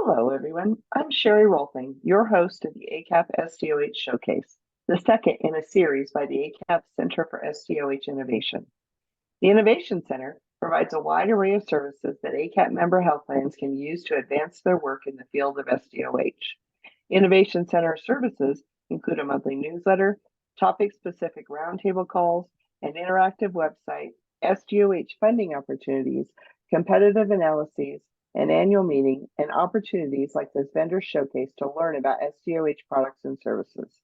Hello, everyone. I'm Sherry Rolfing, your host of the ACAP SDoH Showcase, the second in a series by the ACAP Center for SDoH Innovation. The Innovation Center provides a wide array of services that ACAP member health plans can use to advance their work in the field of SDoH. Innovation Center services include a monthly newsletter, topic-specific roundtable calls, an interactive website, SDoH funding opportunities, competitive analyses, an annual meeting, and opportunities like this vendor showcase to learn about SDoH products and services.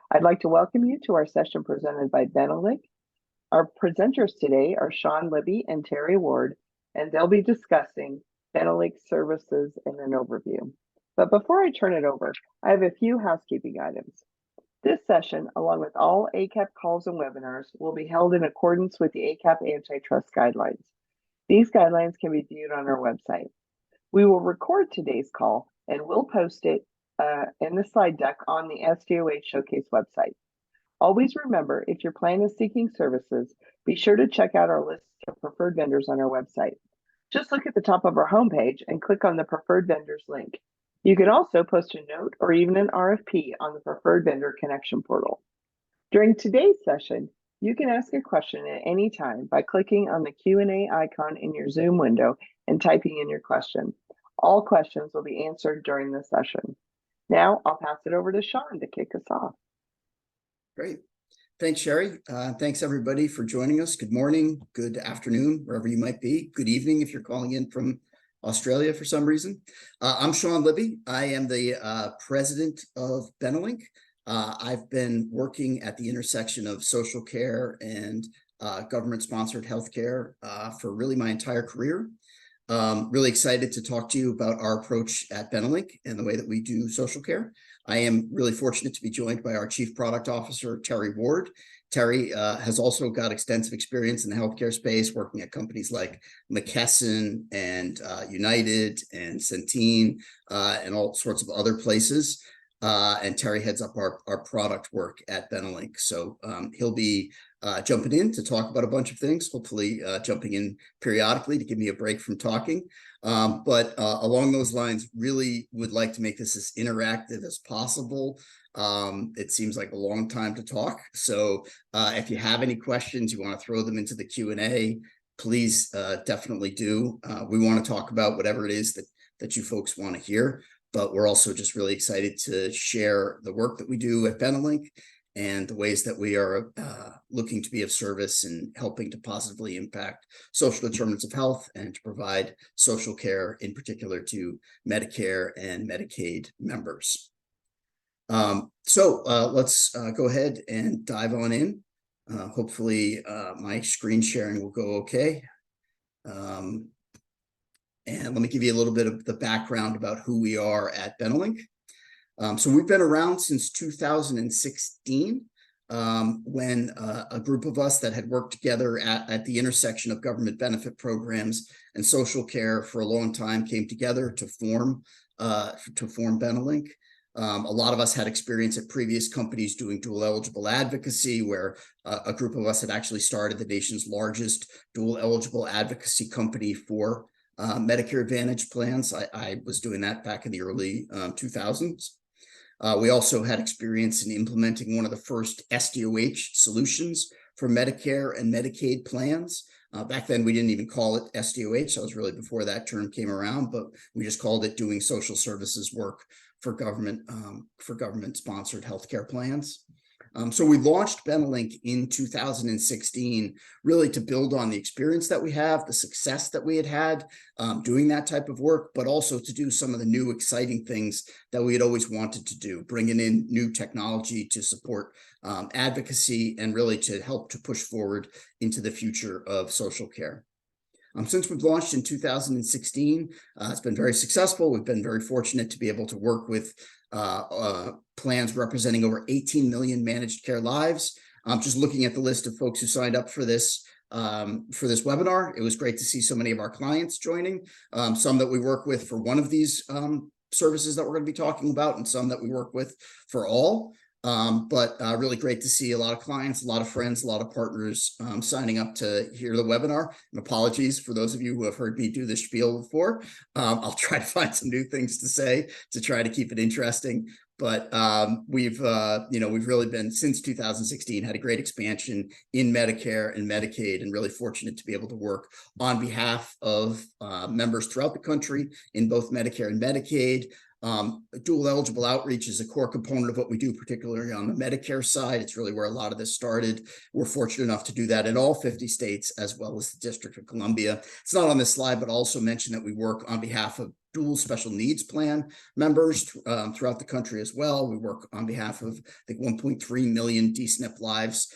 I'd like to welcome you to our session presented by BeneLynk. Our presenters today are Sean Libby and Terry Ward, and they'll be discussing BeneLynk services in an overview. But before I turn it over, I have a few housekeeping items. This session, along with all ACAP calls and webinars, will be held in accordance with the ACAP antitrust guidelines. These guidelines can be viewed on our website. We will record today's call and we'll post it in the slide deck on the SDoH Showcase website. Always remember, if your plan is seeking services, be sure to check out our list of preferred vendors on our website. Just look at the top of our homepage and click on the Preferred Vendors link. You can also post a note or even an RFP on the Preferred Vendor Connection portal. During today's session, you can ask a question at any time by clicking on the Q&A icon in your Zoom window and typing in your question. All questions will be answered during the session. Now I'll pass it over to Sean to kick us off. Great. Thanks, Sherry. Thanks, everybody, for joining us. Good morning, good afternoon, wherever you might be. Good evening if you're calling in from Australia for some reason. I'm Sean Libby. I am the president of BeneLynk. I've been working at the intersection of social care and government-sponsored healthcare for really my entire career. Really excited to talk to you about our approach at BeneLynk and the way that we do social care. I am really fortunate to be joined by our Chief Product Officer, Terry Ward. Terry has also got extensive experience in the healthcare space, working at companies like McKesson and United and Centene and all sorts of other places. And Terry heads up our product work at BeneLynk. So he'll be jumping in to talk about a bunch of things, hopefully jumping in periodically to give me a break from talking. But along those lines, really would like to make this as interactive as possible. It seems like a long time to talk. So if you have any questions, you want to throw them into the Q&A, please definitely do. We want to talk about whatever it is that you folks want to hear. But we're also just really excited to share the work that we do at BeneLynk and the ways that we are looking to be of service and helping to positively impact social determinants of health and to provide social care, in particular to Medicare and Medicaid members. So let's go ahead and dive on in. Hopefully my screen sharing will go okay. And let me give you a little bit of the background about who we are at BeneLynk. So we've been around since 2016, when a group of us that had worked together at the intersection of government benefit programs and social care for a long time came together to form BeneLynk. A lot of us had experience at previous companies doing dual eligible advocacy, where a group of us had actually started the nation's largest dual eligible advocacy company for Medicare Advantage plans. I was doing that back in the early 2000s. We also had experience in implementing one of the first SDoH solutions for Medicare and Medicaid plans. Back then, we didn't even call it SDoH. That was really before that term came around, but we just called it doing social services work for government-sponsored healthcare plans. So we launched BeneLynk in 2016, really to build on the experience that we have, the success that we had doing that type of work, but also to do some of the new exciting things that we had always wanted to do, bringing in new technology to support advocacy and really to help to push forward into the future of social care. Since we've launched in 2016, it's been very successful. We've been very fortunate to be able to work with plans representing over 18 million managed care lives. Just looking at the list of folks who signed up for this webinar, it was great to see so many of our clients joining, some that we work with for one of these services that we're going to be talking about, and some that we work with for all. But really great to see a lot of clients, a lot of friends, a lot of partners signing up to hear the webinar. And apologies for those of you who have heard me do this spiel before. I'll try to find some new things to say to try to keep it interesting. But we've really been, since 2016, had a great expansion in Medicare and Medicaid, and really fortunate to be able to work on behalf of members throughout the country in both Medicare and Medicaid. Dual eligible outreach is a core component of what we do, particularly on the Medicare side. It's really where a lot of this started. We're fortunate enough to do that in all 50 states, as well as the District of Columbia. It's not on this slide, but also mention that we work on behalf of dual special needs plan members throughout the country as well. We work on behalf of, I think, 1.3 million DSNP lives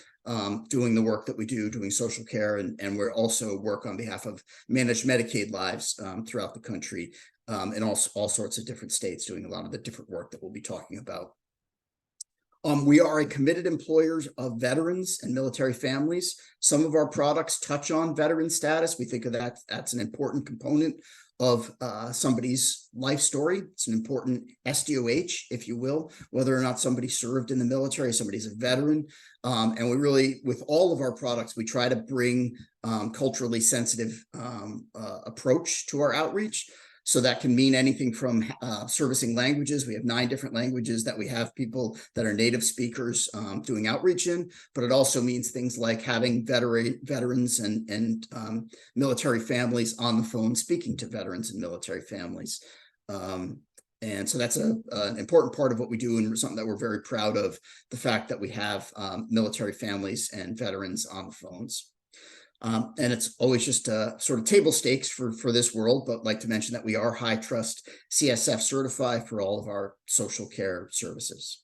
doing the work that we do, doing social care, and we also work on behalf of managed Medicaid lives throughout the country. In all sorts of different states, doing a lot of the different work that we'll be talking about. We are a committed employer of veterans and military families. Some of our products touch on veteran status. We think of that, that's an important component of somebody's life story. It's an important SDoH, if you will, whether or not somebody served in the military, somebody's a veteran. And we really, with all of our products, we try to bring culturally sensitive approach to our outreach. So that can mean anything from servicing languages. We have 9 different languages that we have people that are native speakers doing outreach in, but it also means things like having veterans and military families on the phone speaking to veterans and military families. And so that's an important part of what we do, and something that we're very proud of, the fact that we have military families and veterans on the phones. And it's always just sort of table stakes for this world, but I'd like to mention that we are high trust CSF certified for all of our social care services.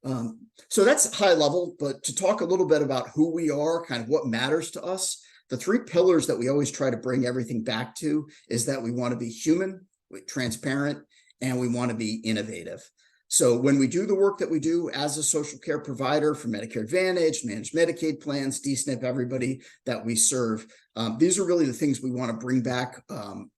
So that's high level, but to talk a little bit about who we are, kind of what matters to us, the 3 pillars that we always try to bring everything back to is that we want to be human, transparent, and we want to be innovative. So when we do the work that we do as a social care provider for Medicare Advantage, managed Medicaid plans, DSNP, everybody that we serve, these are really the things we want to bring back.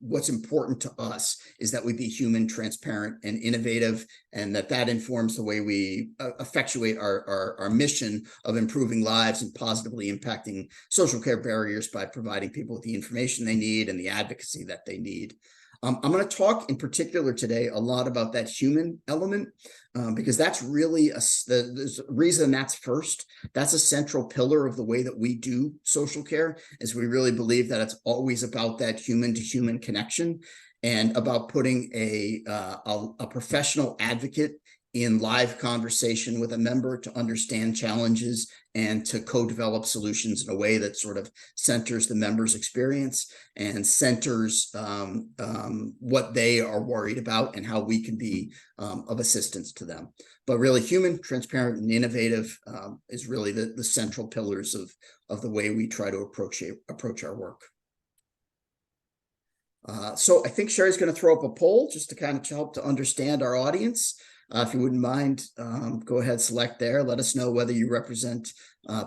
What's important to us is that we be human, transparent, and innovative, and that informs the way we effectuate our mission of improving lives and positively impacting social care barriers by providing people with the information they need and the advocacy that they need. I'm going to talk in particular today a lot about that human element because that's really the reason that's first. That's a central pillar of the way that we do social care, is we really believe that it's always about that human to human connection and about putting a professional advocate in live conversation with a member to understand challenges and to co-develop solutions in a way that sort of centers the member's experience and centers what they are worried about and how we can be of assistance to them. But really, human, transparent, and innovative is really the central pillars of the way we try to approach our work. So I think Sherry's going to throw up a poll just to kind of help to understand our audience. If you wouldn't mind, go ahead, select there. Let us know whether you represent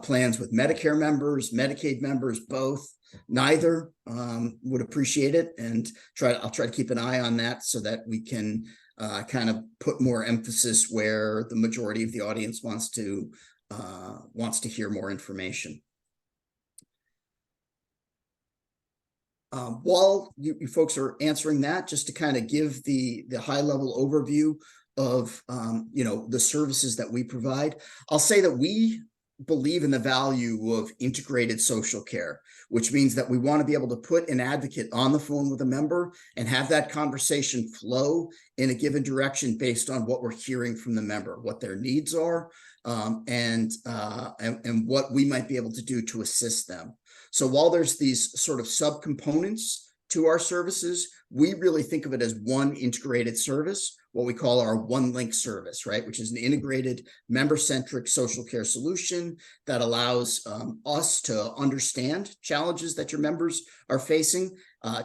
plans with Medicare members, Medicaid members, both, neither. Would appreciate it, and I'll try to keep an eye on that so that we can kind of put more emphasis where the majority of the audience wants to hear more information. While you folks are answering that, just to kind of give the high level overview of the services that we provide, I'll say that we believe in the value of integrated social care, which means that we want to be able to put an advocate on the phone with a member and have that conversation flow in a given direction based on what we're hearing from the member, what their needs are, and what we might be able to do to assist them. So while there's these sort of subcomponents to our services, we really think of it as one integrated service, what we call our BeneLynk service, right? Which is an integrated member-centric social care solution that allows us to understand challenges that your members are facing,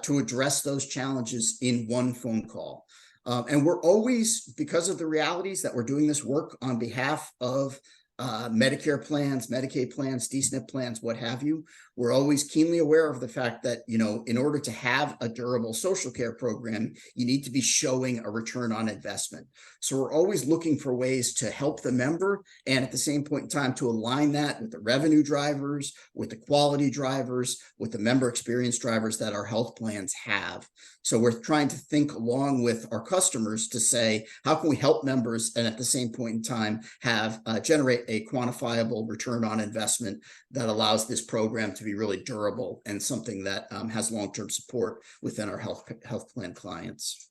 to address those challenges in one phone call. And we're always, because of the realities that we're doing this work on behalf of Medicare plans, Medicaid plans, DSNP plans, what have you, we're always keenly aware of the fact that, you know, in order to have a durable social care program, you need to be showing a return on investment. So we're always looking for ways to help the member, and at the same point in time to align that with the revenue drivers, with the quality drivers, with the member experience drivers that our health plans have. So we're trying to think along with our customers to say, how can we help members and at the same point in time have generate a quantifiable return on investment that allows this program to be really durable and something that has long-term support within our health plan clients.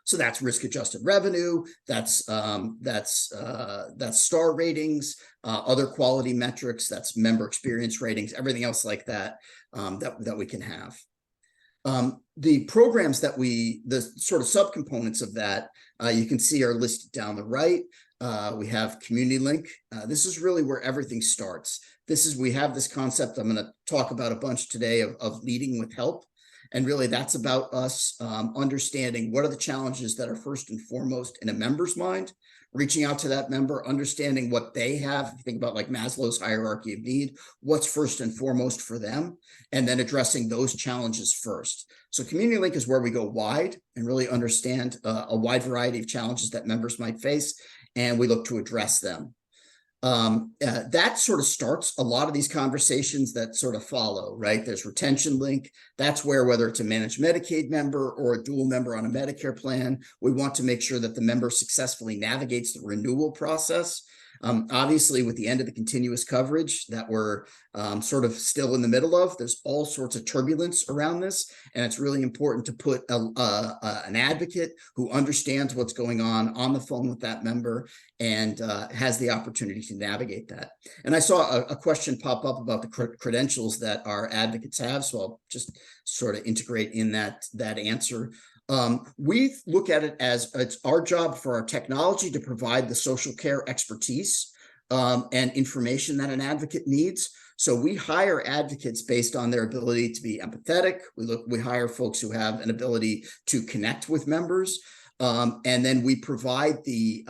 So that's risk-adjusted revenue, that's star ratings, other quality metrics, that's member experience ratings, everything else like that that we can have. The programs that the sort of subcomponents of that, you can see are listed down the right. We have BeneLynk. This is really where everything starts. We have this concept I'm going to talk about a bunch today of leading with help. And really that's about us understanding what are the challenges that are first and foremost in a member's mind, reaching out to that member, understanding what they have. If you think about like Maslow's hierarchy of need, what's first and foremost for them, and then addressing those challenges first. So BeneLynk is where we go wide and really understand a wide variety of challenges that members might face, and we look to address them. That sort of starts a lot of these conversations that sort of follow, right? There's RetentionLink. That's where, whether it's a managed Medicaid member or a dual member on a Medicare plan, we want to make sure that the member successfully navigates the renewal process. Obviously, with the end of the continuous coverage that we're sort of still in the middle of, there's all sorts of turbulence around this, and it's really important to put an advocate who understands what's going on the phone with that member and has the opportunity to navigate that. And I saw a question pop up about the credentials that our advocates have, so I'll just sort of integrate in that answer. We look at it as it's our job for our technology to provide the social care expertise and information that an advocate needs. So we hire advocates based on their ability to be empathetic. We hire folks who have an ability to connect with members. And then we provide the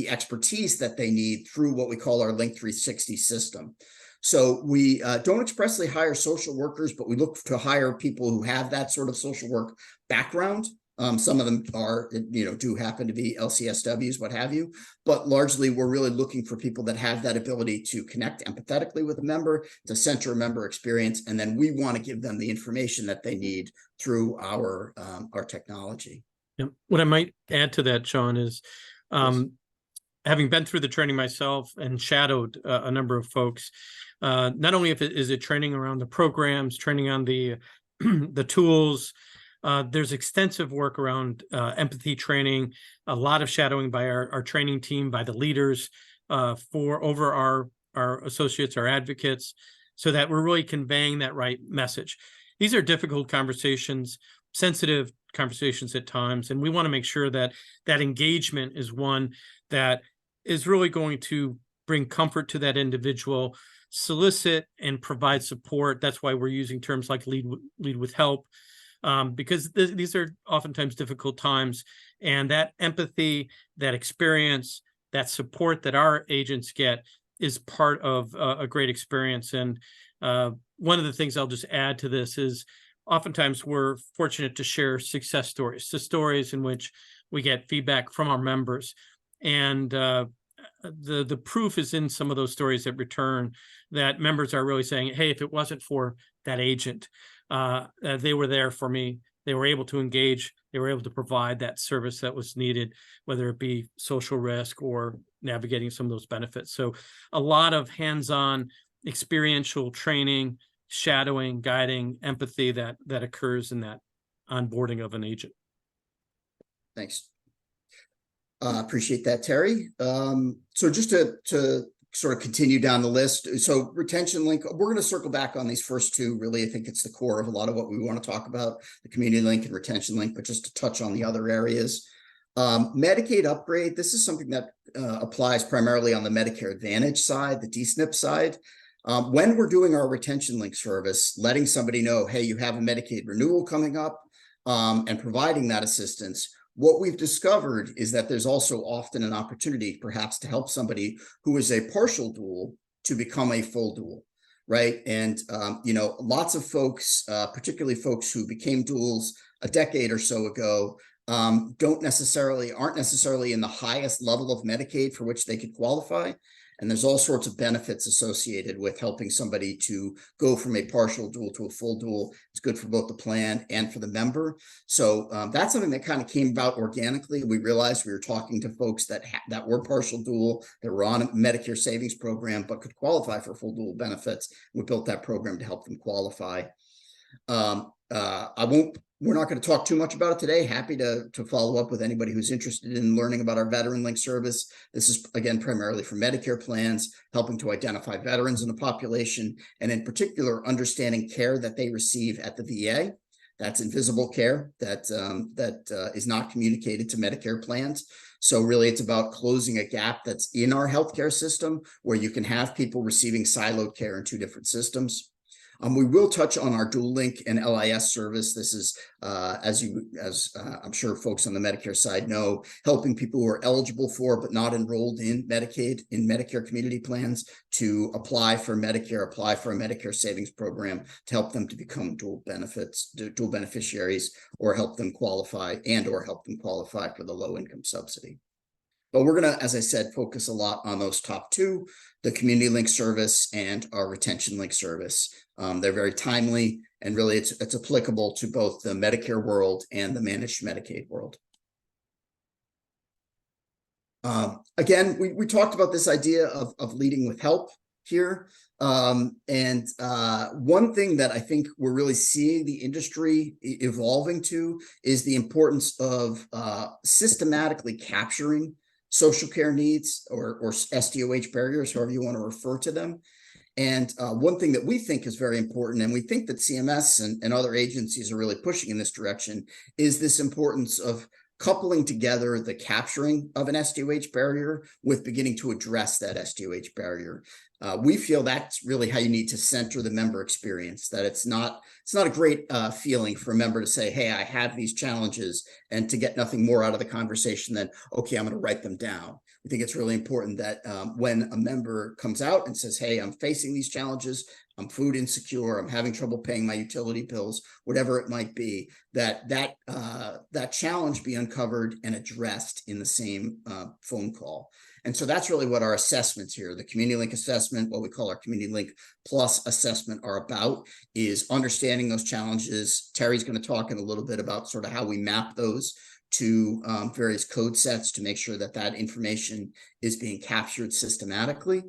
expertise that they need through what we call our LOINC 360 system. So we don't expressly hire social workers, but we look to hire people who have that sort of social work background. Some of them are, do happen to be LCSWs, what have you, but largely we're really looking for people that have that ability to connect empathetically with a member, to center a member experience, and then we want to give them the information that they need through our technology. Yeah. What I might add to that, Sean, is having been through the training myself and shadowed a number of folks, not only is it training around the programs, training on the the tools, there's extensive work around empathy training, a lot of shadowing by our training team, by the leaders over our associates, our advocates, so that we're really conveying that right message. These are difficult conversations, sensitive conversations at times, and we want to make sure that that engagement is one that is really going to bring comfort to that individual, solicit and provide support. That's why we're using terms like lead with help, because these are oftentimes difficult times, and that empathy, that experience, that support that our agents get is part of a great experience. And one of the things I'll just add to this is oftentimes we're fortunate to share success stories, the stories in which we get feedback from our members. And the proof is in some of those stories that return, that members are really saying, hey, if it wasn't for that agent, they were there for me. They were able to engage. They were able to provide that service that was needed, whether it be social risk or navigating some of those benefits. So a lot of hands-on experiential training, shadowing, guiding, empathy that occurs in that onboarding of an agent. Thanks. Appreciate that, Terry. So just to sort of continue down the list. So RetentionLink, we're going to circle back on these first two. Really, I think it's the core of a lot of what we want to talk about, the BeneLynk and RetentionLink, but just to touch on the other areas. Medicaid upgrade, this is something that applies primarily on the Medicare Advantage side, the DSNP side. When we're doing our RetentionLink service, letting somebody know, hey, you have a Medicaid renewal coming up, and providing that assistance, what we've discovered is that there's also often an opportunity perhaps to help somebody who is a partial dual to become a full dual, right? And, lots of folks, particularly folks who became duals a decade or so ago, aren't necessarily in the highest level of Medicaid for which they could qualify. And there's all sorts of benefits associated with helping somebody to go from a partial dual to a full dual. It's good for both the plan and for the member. So that's something that kind of came about organically. We realized we were talking to folks that were partial dual, that were on a Medicare savings program, but could qualify for full dual benefits. We built that program to help them qualify. We're not going to talk too much about it today. Happy to follow up with anybody who's interested in learning about our BeneLynk service. This is, again, primarily for Medicare plans, helping to identify veterans in the population, and in particular, understanding care that they receive at the VA. That's invisible care that is not communicated to Medicare plans. So really, it's about closing a gap that's in our healthcare system where you can have people receiving siloed care in two different systems. We will touch on our DualLink and LIS service. This is, as I'm sure folks on the Medicare side know, helping people who are eligible for but not enrolled in Medicaid, in Medicare community plans, to apply for Medicare, apply for a Medicare savings program to help them to become dual beneficiaries, or help them qualify for the low income subsidy. But we're going to, as I said, focus a lot on those top two, the CommunityLink service and our RetentionLink service. They're very timely, and really it's applicable to both the Medicare world and the managed Medicaid world. Again, we talked about this idea of leading with help here. One thing that I think we're really seeing the industry evolving to is the importance of systematically capturing social care needs or SDoH barriers, however you want to refer to them. And one thing that we think is very important, and we think that CMS and other agencies are really pushing in this direction, is this importance of coupling together the capturing of an SDoH barrier with beginning to address that SDoH barrier. We feel that's really how you need to center the member experience, that it's not a great feeling for a member to say, hey, I have these challenges, and to get nothing more out of the conversation than, okay, I'm going to write them down. We think it's really important that when a member comes out and says, hey, I'm facing these challenges, I'm food insecure, I'm having trouble paying my utility bills, whatever it might be, that challenge be uncovered and addressed in the same phone call. And so that's really what our assessments here, the CommunityLink assessment, what we call our CommunityLink Plus assessment, are about, is understanding those challenges. Terry's going to talk in a little bit about sort of how we map those to various code sets to make sure that that information is being captured systematically.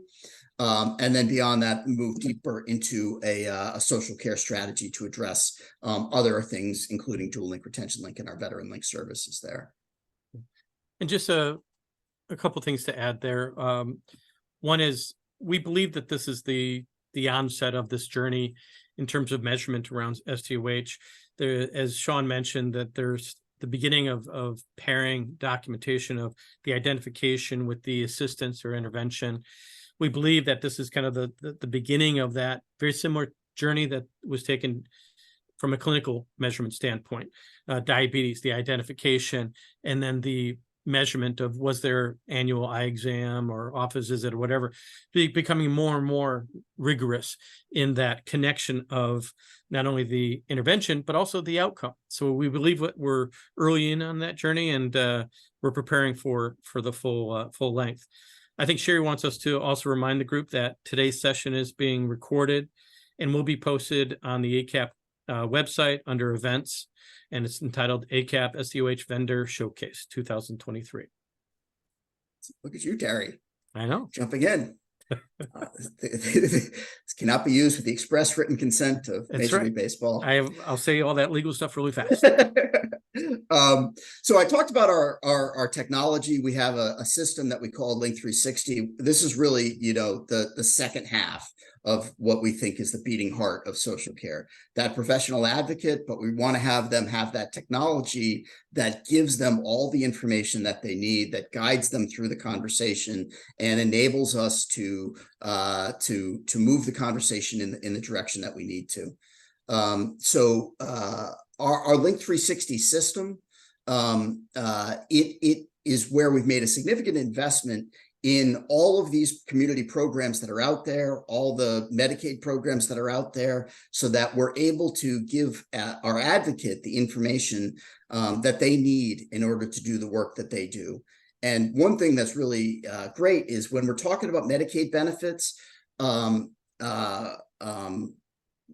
And then beyond that, move deeper into a social care strategy to address other things, including DualLink, RetentionLink, and our BeneLynk services there. And just a couple things to add there. One is, we believe that this is the onset of this journey in terms of measurement around SDoH. There, as Sean mentioned, that there's the beginning of pairing documentation of the identification with the assistance or intervention. We believe that this is kind of the beginning of that very similar journey that was taken from a clinical measurement standpoint. Diabetes, the identification, and then the measurement of, was there annual eye exam or office visit or whatever, becoming more and more rigorous in that connection of not only the intervention, but also the outcome. So we believe that we're early in on that journey, and we're preparing for the full length. I think Sherry wants us to also remind the group that today's session is being recorded and will be posted on the ACAP website under events, and it's entitled ACAP SDoH Vendor Showcase 2023. Look at you, Terry. I know. Jumping in. This cannot be used with the express written consent of Major League Baseball. I'll say all that legal stuff really fast. So I talked about our technology. We have a system that we call Link 360. This is really, the second half of what we think is the beating heart of social care. That professional advocate, but we want to have them have that technology that gives them all the information that they need, that guides them through the conversation and enables us to move the conversation in the direction that we need to. So our Link 360 system, it is where we've made a significant investment in all of these community programs that are out there, all the Medicaid programs that are out there, so that we're able to give our advocate the information that they need in order to do the work that they do. And one thing that's really great is when we're talking about Medicaid benefits,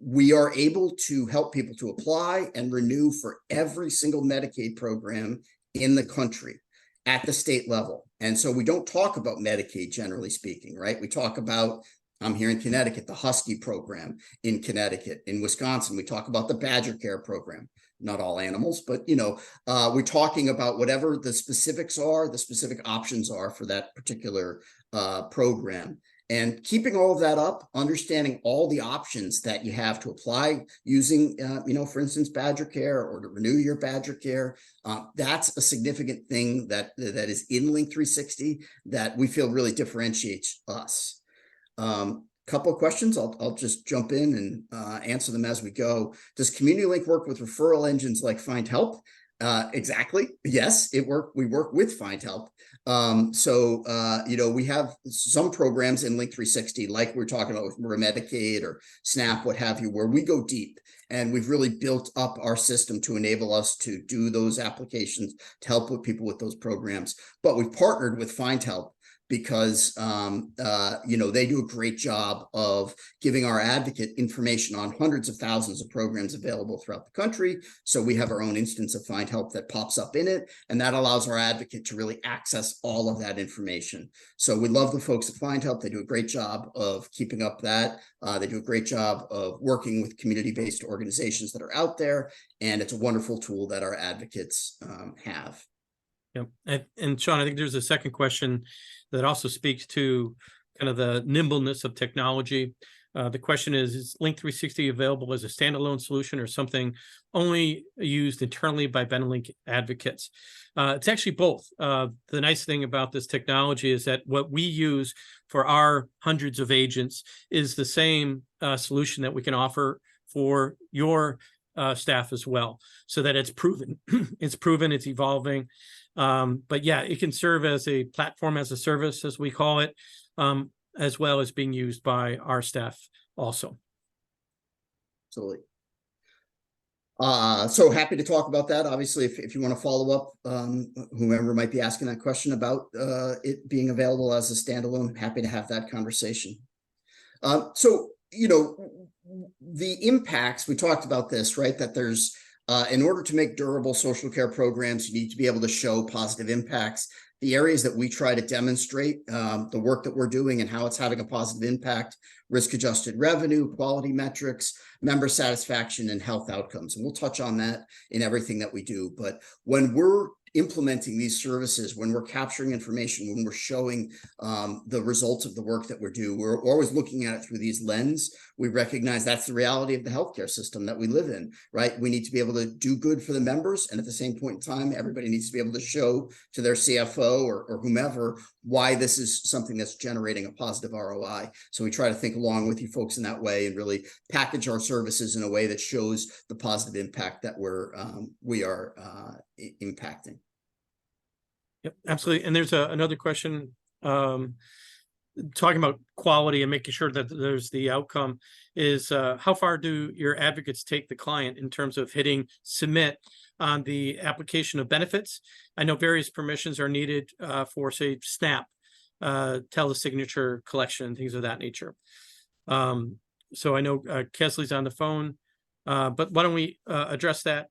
we are able to help people to apply and renew for every single Medicaid program in the country at the state level. And so we don't talk about Medicaid, generally speaking, right? We talk about, I'm here in Connecticut, the Husky program in Connecticut. In Wisconsin, we talk about the Badger Care program. Not all animals, but, you know, we're talking about whatever the specifics are, the specific options are for that particular program. And keeping all of that up, understanding all the options that you have to apply using, you know, for instance, Badger Care or to renew your Badger Care, that's a significant thing that is in Link 360 that we feel really differentiates us. Couple of questions. I'll just jump in and answer them as we go. Does BeneLynk work with referral engines like Find Help? Exactly. Yes, we work with Find Help. You know, we have some programs in Link 360, like we're talking about with Medicaid or SNAP, what have you, where we go deep and we've really built up our system to enable us to do those applications to help with people with those programs. But we've partnered with Find Help because, you know, they do a great job of giving our advocate information on hundreds of thousands of programs available throughout the country. So we have our own instance of Find Help that pops up in it, and that allows our advocate to really access all of that information. So we love the folks at Find Help. They do a great job of keeping up that. They do a great job of working with community-based organizations that are out there, and it's a wonderful tool that our advocates have. Yep. And Sean, I think there's a second question that also speaks to kind of the nimbleness of technology. The question is Link 360 available as a standalone solution or something only used internally by BeneLynk advocates? It's actually both. The nice thing about this technology is that what we use for our hundreds of agents is the same solution that we can offer for your staff as well, so that it's proven. It's proven, it's evolving. But yeah, it can serve as a platform as a service, as we call it, as well as being used by our staff also. Absolutely. So happy to talk about that. Obviously, if you want to follow up, whomever might be asking that question about it being available as a standalone, happy to have that conversation. So, you know, the impacts, we talked about this, right? That there's, in order to make durable social care programs, you need to be able to show positive impacts. The areas that we try to demonstrate the work that we're doing and how it's having a positive impact: risk-adjusted revenue, quality metrics, member satisfaction, and health outcomes. And we'll touch on that in everything that we do. But when we're implementing these services, when we're capturing information, when we're showing the results of the work that we're doing, we're always looking at it through these lens. We recognize that's the reality of the healthcare system that we live in, right? We need to be able to do good for the members. And at the same point in time, everybody needs to be able to show to their CFO or whomever why this is something that's generating a positive ROI. So we try to think along with you folks in that way and really package our services in a way that shows the positive impact that we are impacting. Yep, absolutely. And there's another question talking about quality and making sure that there's the outcome is how far do your advocates take the client in terms of hitting submit on the application of benefits? I know various permissions are needed for, say, SNAP, telesignature collection, things of that nature. So I know Kesley's on the phone, but why don't we address that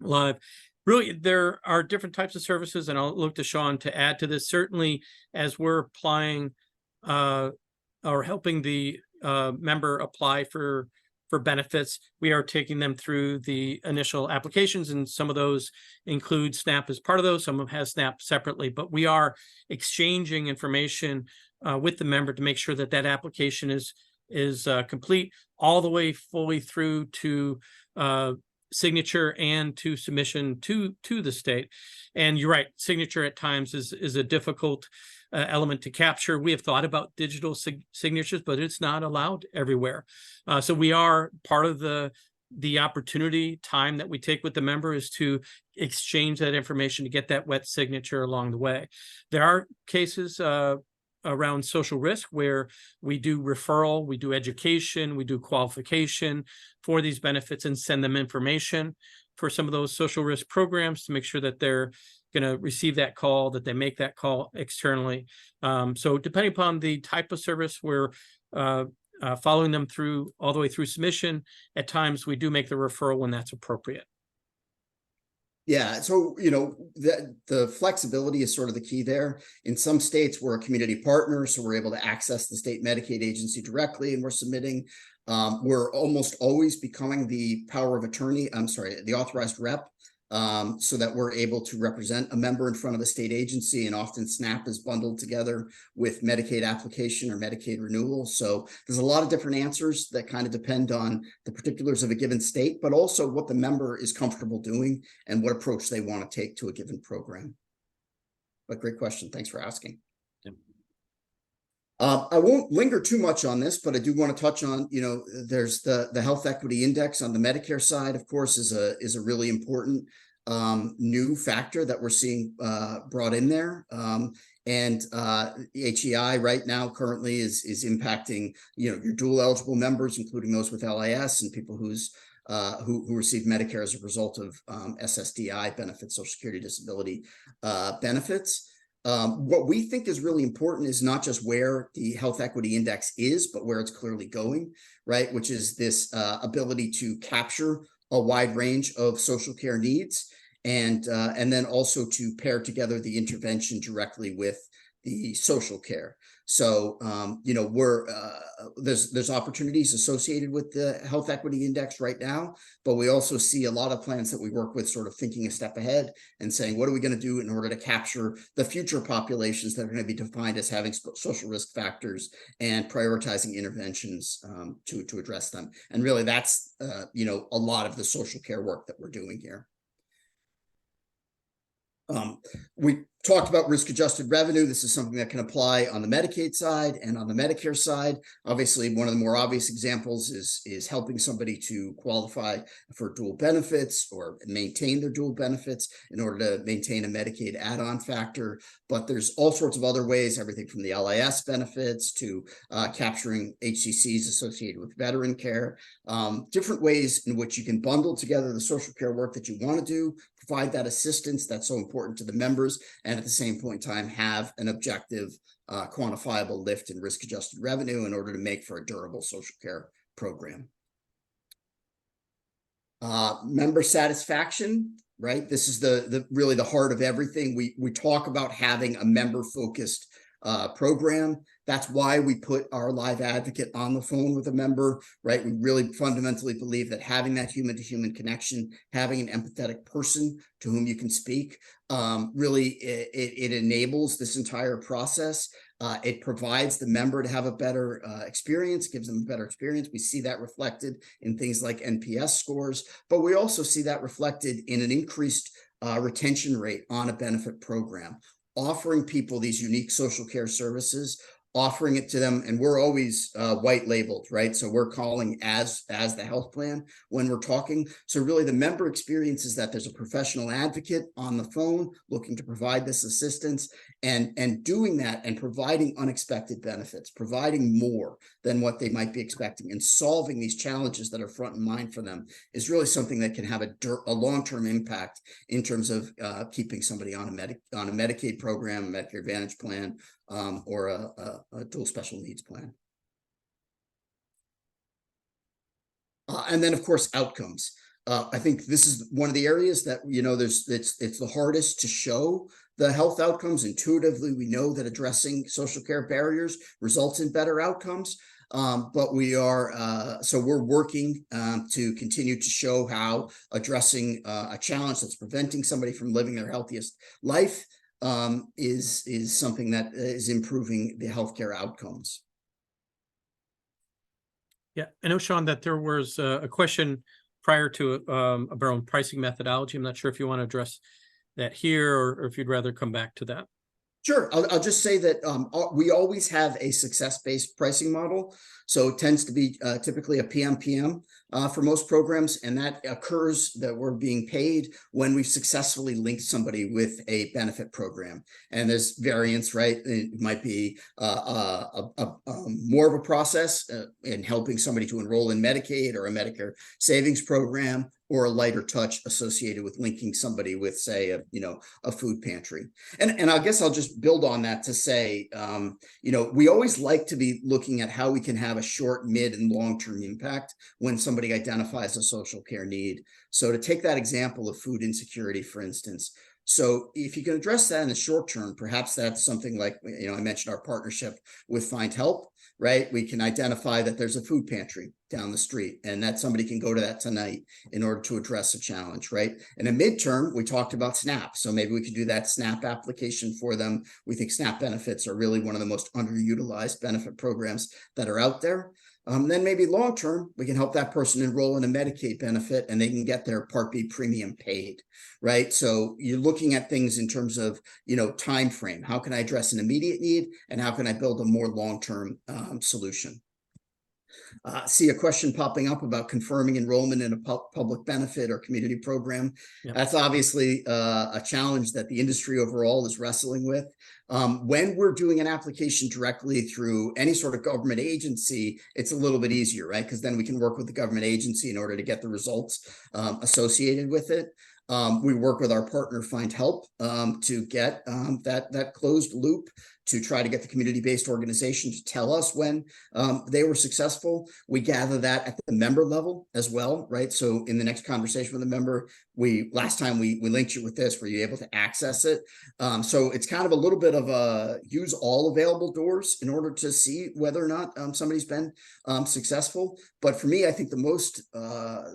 live? Really, there are different types of services, and I'll look to Sean to add to this. Certainly, as we're applying or helping the member apply for benefits, we are taking them through the initial applications, and some of those include SNAP as part of those. Some of them has SNAP separately, but we are exchanging information with the member to make sure that that application is complete all the way fully through to signature and to submission to the state. And you're right, signature at times is a difficult element to capture. We have thought about digital signatures, but it's not allowed everywhere. So we are part of the the opportunity time that we take with the member is to exchange that information to get that wet signature along the way. There are cases around social risk where we do referral, we do education, we do qualification for these benefits and send them information for some of those social risk programs to make sure that they're going to receive that call, that they make that call externally. So depending upon the type of service, we're following them through all the way through submission. At times we do make the referral when that's appropriate. Yeah, so, you know, the flexibility is sort of the key there. In some states, we're a community partner, so we're able to access the state Medicaid agency directly, and we're submitting. We're almost always becoming the power of attorney, the authorized rep, so that we're able to represent a member in front of the state agency, and often SNAP is bundled together with Medicaid application or Medicaid renewal. So there's a lot of different answers that kind of depend on the particulars of a given state, but also what the member is comfortable doing and what approach they want to take to a given program. But great question. Thanks for asking. I won't linger too much on this, but I do want to touch on, you know, there's the health equity index on the Medicare side, of course, is a really important new factor that we're seeing brought in there. And HEI right now currently is impacting, you know, your dual eligible members, including those with LIS and people who receive Medicare as a result of SSDI benefits, Social Security Disability benefits. What we think is really important is not just where the health equity index is, but where it's clearly going, right? Which is this ability to capture a wide range of social care needs, and then also to pair together the intervention directly with the social care. So, you know, there's opportunities associated with the health equity index right now, but we also see a lot of plans that we work with sort of thinking a step ahead and saying, what are we going to do in order to capture the future populations that are going to be defined as having social risk factors, and prioritizing interventions to address them. And really that's, you know, a lot of the social care work that we're doing here. We talked about risk-adjusted revenue. This is something that can apply on the Medicaid side and on the Medicare side. Obviously, one of the more obvious examples is helping somebody to qualify for dual benefits or maintain their dual benefits in order to maintain a Medicaid add-on factor. But there's all sorts of other ways, everything from the LIS benefits to capturing HCCs associated with veteran care, different ways in which you can bundle together the social care work that you want to do, provide that assistance that's so important to the members, and at the same point in time have an objective, quantifiable lift in risk-adjusted revenue in order to make for a durable social care program. Member satisfaction, right? This is really the heart of everything. We talk about having a member-focused program. That's why we put our live advocate on the phone with a member, right? We really fundamentally believe that having that human-to-human connection, having an empathetic person to whom you can speak, really it enables this entire process. It provides the member to have a better experience, gives them a better experience. We see that reflected in things like NPS scores, but we also see that reflected in an increased retention rate on a benefit program, offering people these unique social care services, offering it to them, and we're always white labeled, right? So we're calling as the health plan when we're talking. So really the member experience is that there's a professional advocate on the phone looking to provide this assistance, and doing that and providing unexpected benefits, providing more than what they might be expecting, and solving these challenges that are front in mind for them is really something that can have a long-term impact in terms of keeping somebody on a Medicaid program, a Medicare Advantage plan, or a dual special needs plan. And then, of course, outcomes. I think this is one of the areas that, you know, it's the hardest to show the health outcomes. Intuitively, we know that addressing social care barriers results in better outcomes. But so we're working to continue to show how addressing a challenge that's preventing somebody from living their healthiest life is something that is improving the healthcare outcomes. Yeah, I know, Sean, that there was a question prior to about our own pricing methodology. I'm not sure if you want to address that here, or if you'd rather come back to that. Sure. I'll just say that we always have a success-based pricing model. So it tends to be typically a PMPM for most programs. And that occurs that we're being paid when we've successfully linked somebody with a benefit program. And there's variance, right? It might be more of a process in helping somebody to enroll in Medicaid or a Medicare savings program, or a lighter touch associated with linking somebody with, say, a food pantry. And I guess I'll just build on that to say, we always like to be looking at how we can have a short, mid, and long-term impact when somebody identifies a social care need. So to take that example of food insecurity, for instance, so if you can address that in the short term, perhaps that's something like, I mentioned our partnership with Find Help, right? We can identify that there's a food pantry down the street and that somebody can go to that tonight in order to address a challenge, right? In a midterm, we talked about SNAP. So maybe we could do that SNAP application for them. We think SNAP benefits are really one of the most underutilized benefit programs that are out there. Then maybe long-term, we can help that person enroll in a Medicaid benefit and they can get their Part B premium paid, right? So you're looking at things in terms of, time frame. How can I address an immediate need and how can I build a more long-term solution? See a question popping up about confirming enrollment in a public benefit or community program. Yep. That's obviously a challenge that the industry overall is wrestling with. When we're doing an application directly through any sort of government agency, it's a little bit easier, right? Because then we can work with the government agency in order to get the results associated with it. We work with our partner Find Help to get that closed loop to try to get the community-based organization to tell us when they were successful. We gather that at the member level as well, right? So in the next conversation with a member, last time we linked you with this, were you able to access it? So it's kind of a little bit of a use all available doors in order to see whether or not somebody's been successful. But for me, I think the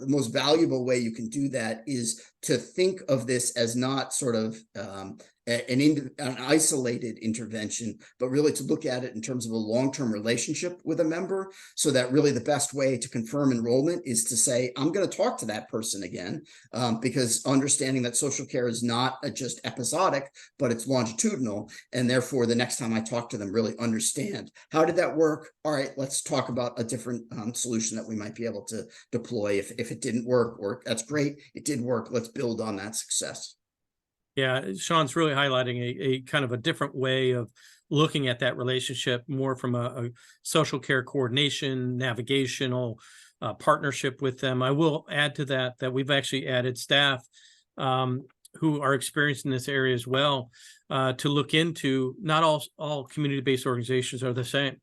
most valuable way you can do that is to think of this as not sort of an isolated intervention, but really to look at it in terms of a long-term relationship with a member, so that really the best way to confirm enrollment is to say, I'm going to talk to that person again, because understanding that social care is not just episodic, but it's longitudinal. And therefore, the next time I talk to them, really understand, how did that work? All right, let's talk about a different solution that we might be able to deploy. If it didn't work, or that's great, it did work, let's build on that success. Yeah, Sean's really highlighting a kind of a different way of looking at that relationship, more from a social care coordination, navigational partnership with them. I will add to that we've actually added staff who are experienced in this area as well to look into. Not all community-based organizations are the same.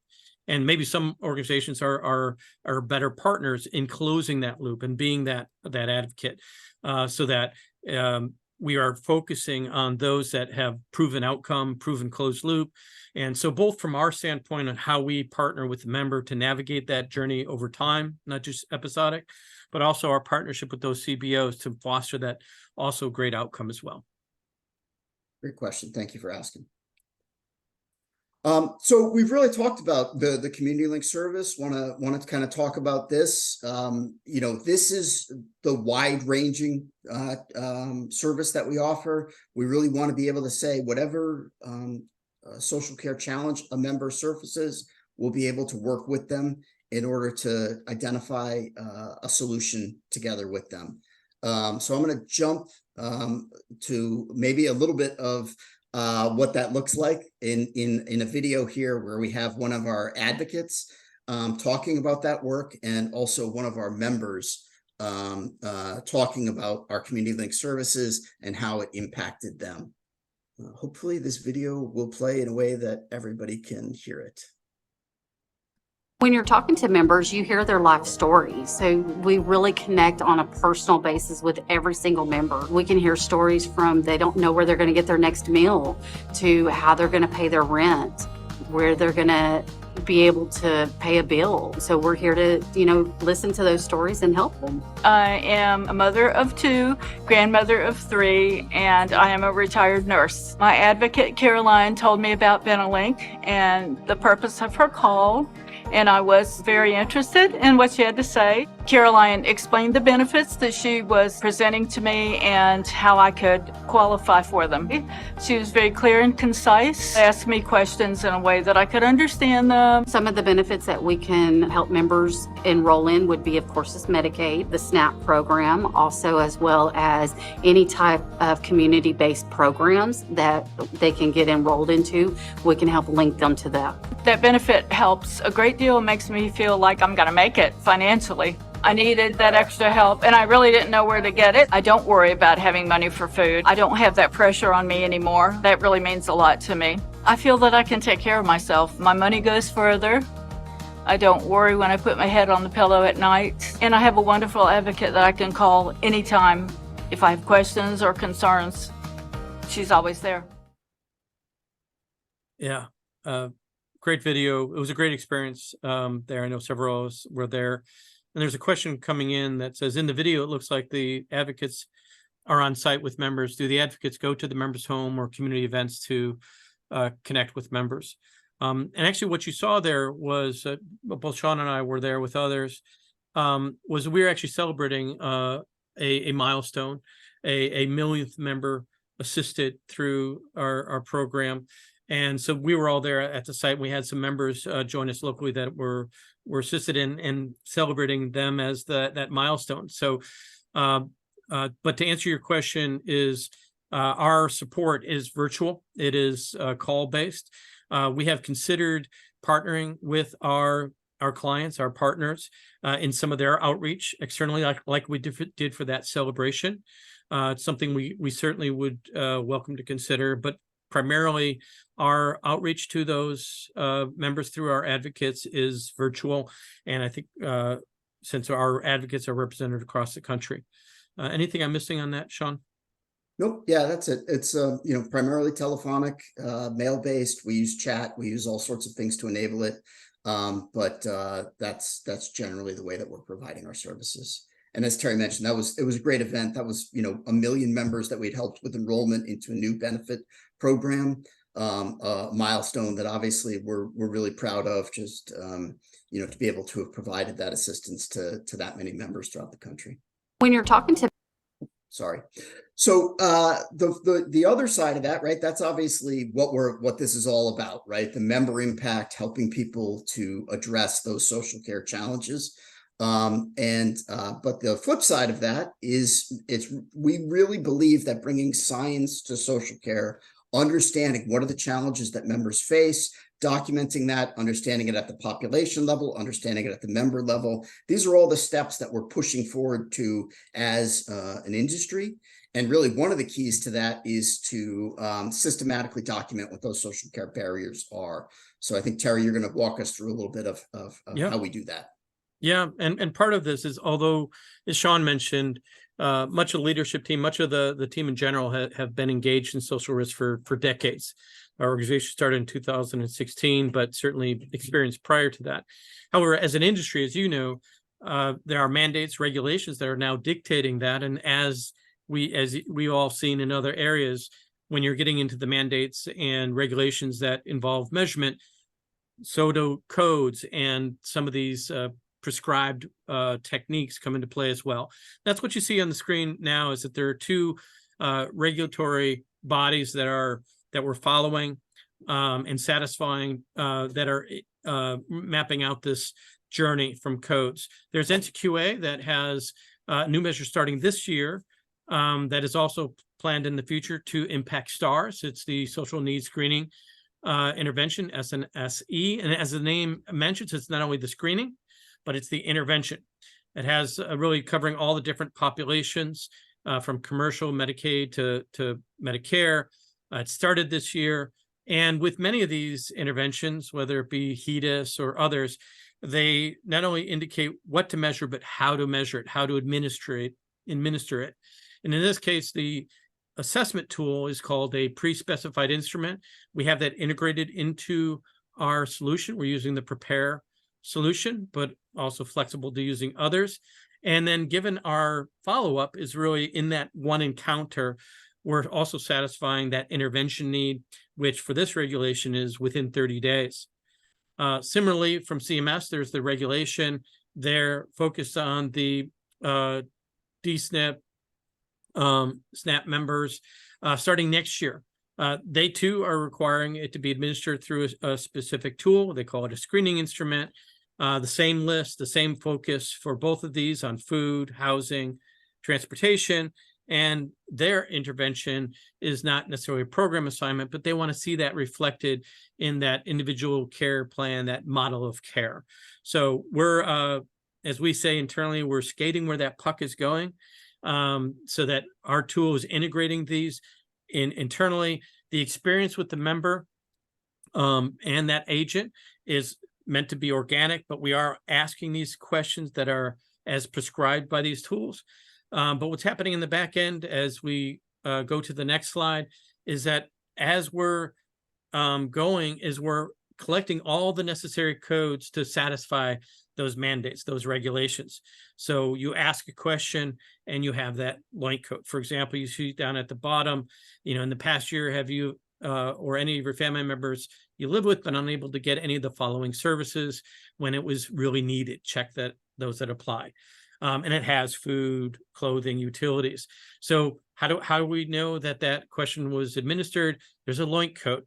And maybe some organizations are better partners in closing that loop and being that advocate, so that we are focusing on those that have proven outcome, proven closed loop. And so both from our standpoint on how we partner with the member to navigate that journey over time, not just episodic, but also our partnership with those CBOs to foster that also great outcome as well. Great question. Thank you for asking. So we've really talked about the BeneLynk service. Want to kind of talk about this. This is the wide-ranging service that we offer. We really want to be able to say whatever social care challenge a member surfaces, we'll be able to work with them in order to identify a solution together with them. So I'm going to jump to maybe a little bit of what that looks like in a video here, where we have one of our advocates talking about that work, and also one of our members talking about our BeneLynk services and how it impacted them. Hopefully this video will play in a way that everybody can hear it. When you're talking to members, you hear their life stories. So we really connect on a personal basis with every single member. We can hear stories from they don't know where they're going to get their next meal, to how they're going to pay their rent, where they're going to be able to pay a bill. So we're here to, listen to those stories and help them. I am a mother of 2, grandmother of 3, and I am a retired nurse. My advocate, Caroline, told me about BeneLynk and the purpose of her call. and I was very interested in what she had to say. Caroline explained the benefits that she was presenting to me and how I could qualify for them. She was very clear and concise, asked me questions in a way that I could understand them. Some of the benefits that we can help members enroll in would be, of course, this Medicaid, the SNAP program, also as well as any type of community-based programs that they can get enrolled into. We can help link them to that. That benefit helps a great deal, makes me feel like I'm going to make it financially. I needed that extra help, and I really didn't know where to get it. I don't worry about having money for food. I don't have that pressure on me anymore. That really means a lot to me. I feel that I can take care of myself. My money goes further. I don't worry when I put my head on the pillow at night, and I have a wonderful advocate that I can call anytime if I have questions or concerns. She's always there. Yeah, great video. It was a great experience there. I know several of us were there. And there's a question coming in that says, in the video, it looks like the advocates are on site with members. Do the advocates go to the members' home or community events to connect with members? And actually what you saw there was, both Sean and I were there with others, was we were actually celebrating a milestone, a millionth member assisted through our program. And so we were all there at the site. We had some members join us locally that were assisted in celebrating them as that milestone. So, but to answer your question is, our support is virtual. It is call-based. We have considered partnering with our clients, our partners, in some of their outreach externally, like we did for that celebration. It's something we certainly would welcome to consider, but primarily our outreach to those members through our advocates is virtual. And I think since our advocates are represented across the country. Anything I'm missing on that, Sean? Nope. Yeah, that's it. It's primarily telephonic, mail-based. We use chat. We use all sorts of things to enable it. But that's generally the way that we're providing our services. And as Terry mentioned, it was a great event. That was, 1 million members that we'd helped with enrollment into a new benefit program, a milestone that obviously we're really proud of, just, to be able to have provided that assistance to that many members throughout the country. When you're talking to Sorry. So the other side of that, right? That's obviously what this is all about, right? The member impact, helping people to address those social care challenges. But the flip side of that is we really believe that bringing science to social care, understanding what are the challenges that members face, documenting that, understanding it at the population level, understanding it at the member level. These are all the steps that we're pushing forward to as an industry. And really one of the keys to that is to systematically document what those social care barriers are. So I think, Terry, you're going to walk us through a little bit of how we do that. Yeah. And part of this is, although, as Sean mentioned, much of the leadership team, much of the team in general have been engaged in social risk for decades. Our organization started in 2016, but certainly experienced prior to that. However, as an industry, as you know, there are mandates, regulations that are now dictating that. And as we all seen in other areas, when you're getting into the mandates and regulations that involve measurement, so do codes and some of these prescribed techniques come into play as well. That's what you see on the screen now, is that there are two regulatory bodies that we're following and satisfying that are mapping out this journey from codes. There's NCQA that has new measures starting this year that is also planned in the future to impact STARS. It's the social needs screening intervention, SNSE. And as the name mentions, it's not only the screening, but it's the intervention. It has really covering all the different populations from commercial Medicaid to Medicare. It started this year. And with many of these interventions, whether it be HEDIS or others, they not only indicate what to measure, but how to measure it, how to administer it. And in this case, the assessment tool is called a pre-specified instrument. We have that integrated into our solution. We're using the Prepare solution, but also flexible to using others. And then given our follow-up is really in that one encounter, we're also satisfying that intervention need, which for this regulation is within 30 days. Similarly, from CMS, there's the regulation. They're focused on the DSNP, SNAP members starting next year. They too are requiring it to be administered through a specific tool. They call it a screening instrument. The same list, the same focus for both of these on food, housing, transportation, and their intervention is not necessarily a program assignment, but they want to see that reflected in that individual care plan, that model of care. So we're, as we say internally, we're skating where that puck is going, so that our tool is integrating these internally. The experience with the member and that agent is meant to be organic, but we are asking these questions that are as prescribed by these tools. But what's happening in the back end as we go to the next slide is that as we're going, is we're collecting all the necessary codes to satisfy those mandates, those regulations. So you ask a question and you have that LOINC code. For example, you see down at the bottom, in the past year, have you or any of your family members you live with been unable to get any of the following services when it was really needed? Check that those that apply. And it has food, clothing, utilities. So how do we know that that question was administered? There's a LOINC code.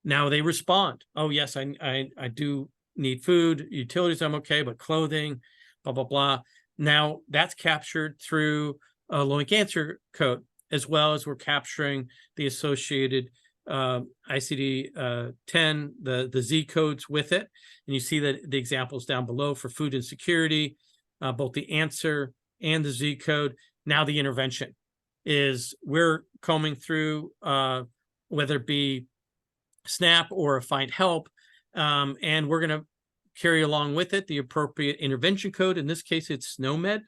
Now they respond. Oh yes, I do need food, utilities, I'm okay, but clothing, blah, blah, blah. Now that's captured through a LOINC answer code, as well as we're capturing the associated ICD-10, the Z codes with it. And you see that the examples down below for food insecurity, both the answer and the Z code. Now the intervention is we're combing through whether it be SNAP or Find Help, and we're going to carry along with it the appropriate intervention code. In this case, it's SNOMED.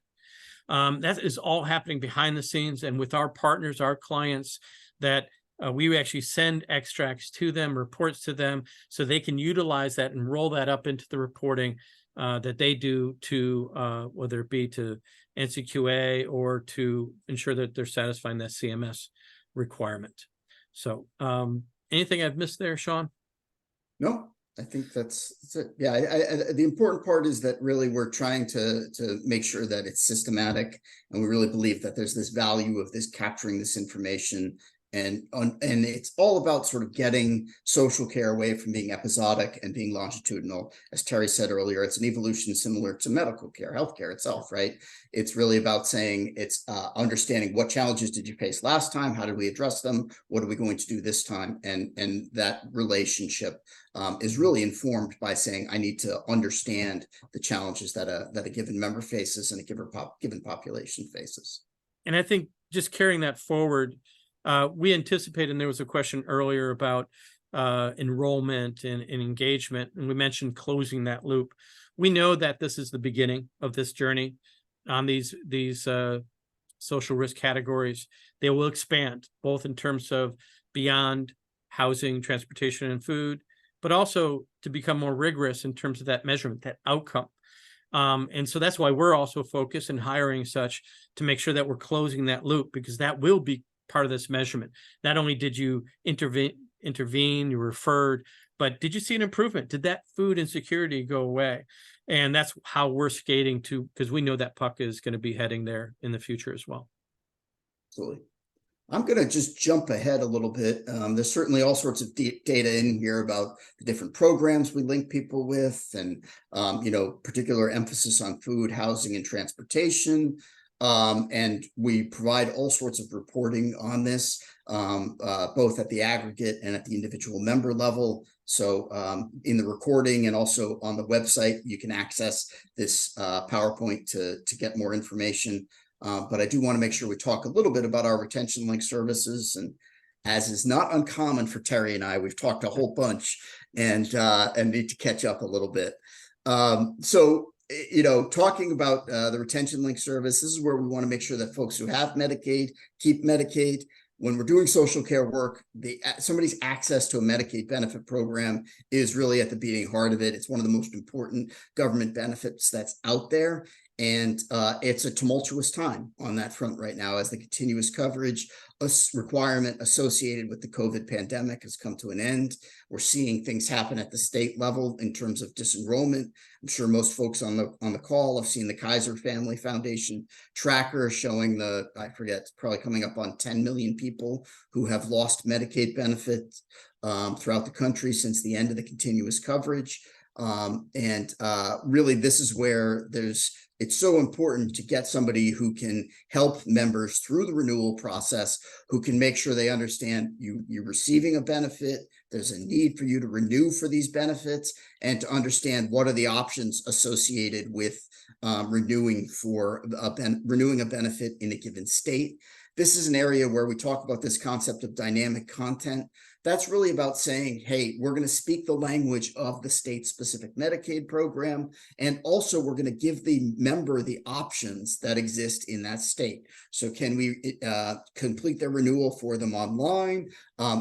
That is all happening behind the scenes and with our partners, our clients, that we actually send extracts to them, reports to them, so they can utilize that and roll that up into the reporting that they do to whether it be to NCQA or to ensure that they're satisfying that CMS requirement. So anything I've missed there, Sean? No, I think that's it. Yeah, the important part is that really we're trying to make sure that it's systematic, and we really believe that there's this value of this capturing this information. And it's all about sort of getting social care away from being episodic and being longitudinal. As Terry said earlier, it's an evolution similar to medical care, healthcare itself, right? It's really about saying it's understanding what challenges did you face last time? How did we address them? What are we going to do this time? And that relationship is really informed by saying, I need to understand the challenges that a given member faces and a given population faces. And I think just carrying that forward, we anticipate, and there was a question earlier about enrollment and engagement, and we mentioned closing that loop. We know that this is the beginning of this journey on these social risk categories. They will expand, both in terms of beyond housing, transportation, and food, but also to become more rigorous in terms of that measurement, that outcome. And so that's why we're also focused in hiring such to make sure that we're closing that loop, because that will be part of this measurement. Not only did you intervene, you referred, but did you see an improvement? Did that food insecurity go away? And that's how we're skating to, because we know that puck is going to be heading there in the future as well. Absolutely. I'm going to just jump ahead a little bit. There's certainly all sorts of data in here about the different programs we link people with, and particular emphasis on food, housing, and transportation. And we provide all sorts of reporting on this, both at the aggregate and at the individual member level. So in the recording and also on the website, you can access this PowerPoint to get more information. But I do want to make sure we talk a little bit about our retention link services. And as is not uncommon for Terry and I, we've talked a whole bunch and need to catch up a little bit. Talking about the retention link service, this is where we want to make sure that folks who have Medicaid keep Medicaid. When we're doing social care work, somebody's access to a Medicaid benefit program is really at the beating heart of it. It's one of the most important government benefits that's out there. And it's a tumultuous time on that front right now as the continuous coverage requirement associated with the COVID pandemic has come to an end. We're seeing things happen at the state level in terms of disenrollment. I'm sure most folks on the call have seen the Kaiser Family Foundation tracker showing I forget, it's probably coming up on 10 million people who have lost Medicaid benefits throughout the country since the end of the continuous coverage. Really, this is where it's so important to get somebody who can help members through the renewal process, who can make sure they understand you're receiving a benefit, there's a need for you to renew for these benefits, and to understand what are the options associated with renewing a benefit in a given state. This is an area where we talk about this concept of dynamic content. That's really about saying, hey, we're going to speak the language of the state-specific Medicaid program, and also we're going to give the member the options that exist in that state. So can we complete their renewal for them online?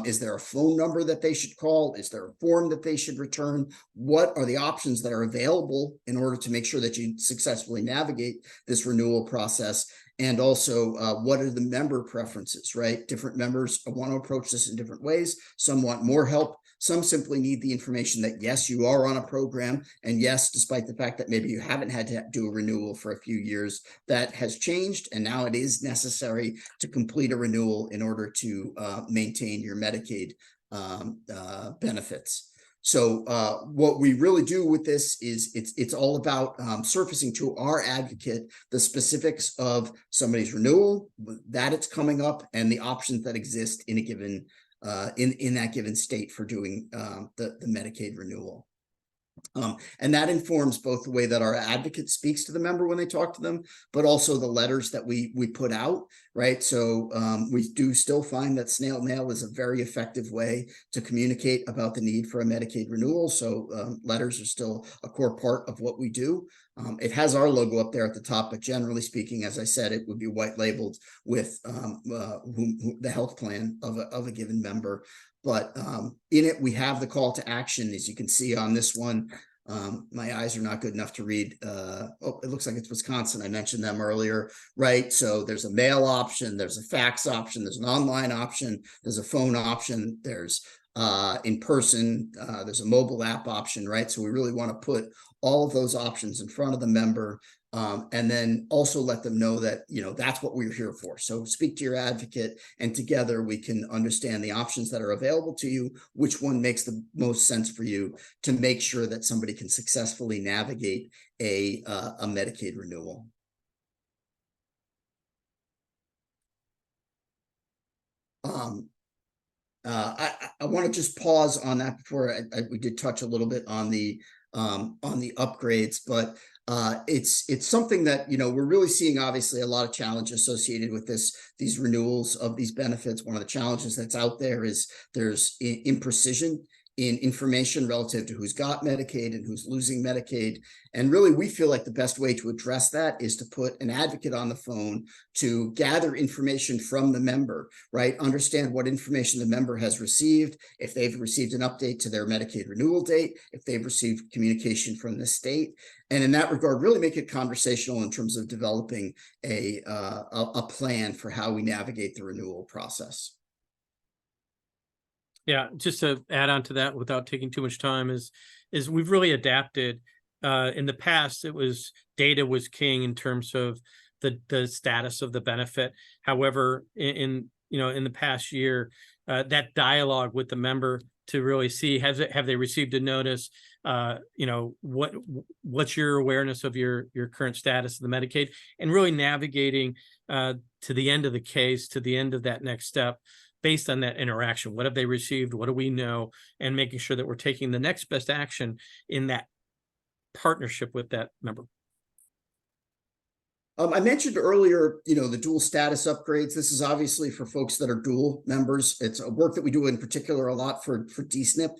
Is there a phone number that they should call? Is there a form that they should return? What are the options that are available in order to make sure that you successfully navigate this renewal process? And also, what are the member preferences, right? Different members want to approach this in different ways. Some want more help. Some simply need the information that, yes, you are on a program. And yes, despite the fact that maybe you haven't had to do a renewal for a few years, that has changed. And now it is necessary to complete a renewal in order to maintain your Medicaid benefits. So what we really do with this is it's all about surfacing to our advocate the specifics of somebody's renewal, that it's coming up, and the options that exist in a given in that given state for doing the Medicaid renewal. And that informs both the way that our advocate speaks to the member when they talk to them, but also the letters that we put out, right? So we do still find that snail mail is a very effective way to communicate about the need for a Medicaid renewal. So letters are still a core part of what we do. It has our logo up there at the top, but generally speaking, as I said, it would be white labeled with the health plan of a given member. But in it, we have the call to action, as you can see on this one. My eyes are not good enough to read. Oh, it looks like it's Wisconsin. I mentioned them earlier, right? So there's a mail option, there's a fax option, there's an online option, there's a phone option, there's in person, there's a mobile app option, right? So we really want to put all of those options in front of the member. And then also let them know that, that's what we're here for. So speak to your advocate, and together we can understand the options that are available to you, which one makes the most sense for you to make sure that somebody can successfully navigate a Medicaid renewal. I want to just pause on that before we did touch a little bit on the upgrades, but it's something that we're really seeing obviously a lot of challenge associated with these renewals of these benefits. One of the challenges that's out there is there's imprecision in information relative to who's got Medicaid and who's losing Medicaid. And really, we feel like the best way to address that is to put an advocate on the phone to gather information from the member, right? Understand what information the member has received, if they've received an update to their Medicaid renewal date, if they've received communication from the state. And in that regard, really make it conversational in terms of developing a plan for how we navigate the renewal process. Yeah, just to add on to that without taking too much time is we've really adapted. In the past, it was data was king in terms of the status of the benefit. However, in the past year, that dialogue with the member to really see have they received a notice, what's your awareness of your current status of the Medicaid, and really navigating to the end of the case, to the end of that next step, based on that interaction. What have they received? What do we know? And making sure that we're taking the next best action in that partnership with that member. I mentioned earlier, the dual status upgrades. This is obviously for folks that are dual members. It's a work that we do in particular a lot for DSNP